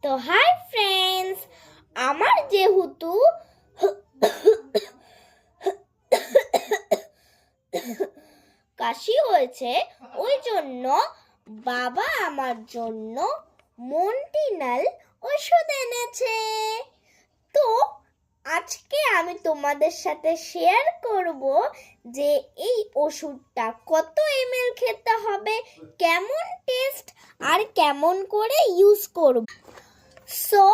তো hi friends, আমার যেহেতু কাশি হয়েছে, ওই জন্য বাবা আমার জন্য মন্টিনাল ওষুধ এনেছে। তো আজকে আমি তোমাদের সাথে শেয়ার করব যে এই ওষুধটা কত এমএল খেতে হবে, কেমন টেস্ট আর কেমন করে ইউজ করব। সো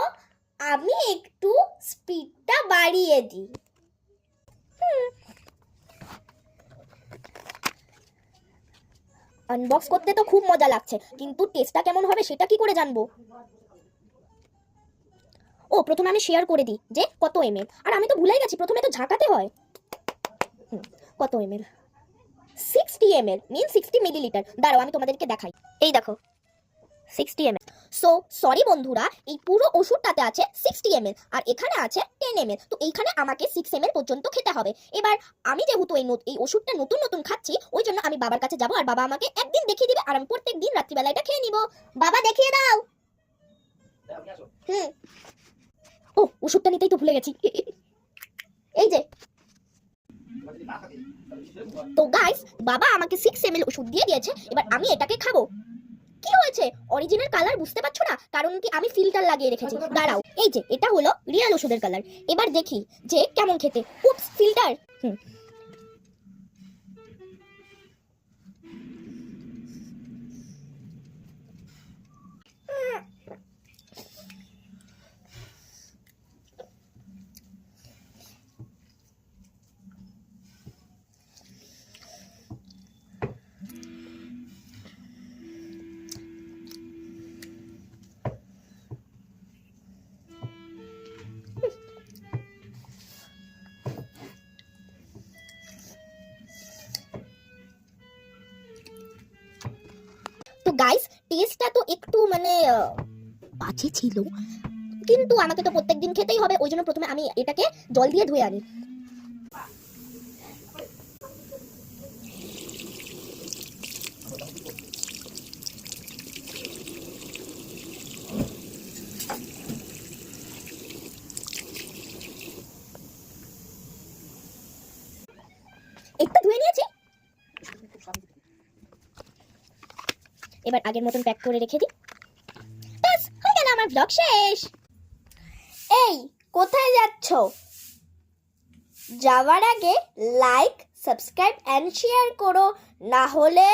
আমি একটু স্পিডটা বাড়িয়ে দিই। আনবক্স করতে তো খুব মজা লাগছে, কিন্তু টেস্টটা কেমন হবে সেটা কি করে জানবো? প্রথমে আমি শেয়ার করে দিই যে কত এমএল, আর আমি তো ভুলেই গেছি প্রথমে তো ঝাঁকাতে হয়। কত এমএল? 60 ml মিন 60 মিলিলিটার। দাঁড়াও আমি তোমাদেরকে দেখাই। এই দেখো 60 ml। সো সরি বন্ধুরা, এই পুরো ওষুধটাতে আছে 60 ml আর এখানে আছে 10 ml। তো এইখানে আমাকে 6 ml পর্যন্ত খেতে হবে। এবার আমি যেহেতু এই ওষুধটা নতুন নতুন খাচ্ছি, ওই জন্য আমি বাবার কাছে যাব আর বাবা আমাকে একদিন দেখিয়ে দিবে আর আমি প্রত্যেক দিন রাত্রিবেলা এটা খেয়ে নিব। বাবা দেখিয়ে দাও। ওষুধটা নিতেই তো ভুলে গেছি। এই যে। তো গাইস, বাবা আমাকে 6 ml ওষুধ দিয়ে দিয়েছে, এবার আমি এটাকে খাবো। কি হয়েছে? অরিজিনাল কালার বুঝতে পারছো না? কারণ কি আমি ফিল্টার লাগিয়ে রেখেছি। দাঁড়াও, এই যে এটা হলো রিয়েল ওষুধের কালার। এবার দেখি যে কেমন খেতে। উপস, ফিল্টার। তো গাইস, টেস্টটা তো একটু বাজে ছিল, কিন্তু আমাকে তো প্রত্যেকদিন খেতেই হবে, ওই জন্য প্রথমে আমি এটাকে জল দিয়ে ধুয়ে আনি। একটু ধুয়ে নিয়েছি, এবার আগের মতন প্যাক করে রেখে দিই। বাস, হয়ে গেল আমার ব্লগ শেষ। এই, কোথায় যাচ্ছ? যাওয়ার আগে লাইক, সাবস্ক্রাইব এন্ড শেয়ার করো, না হলে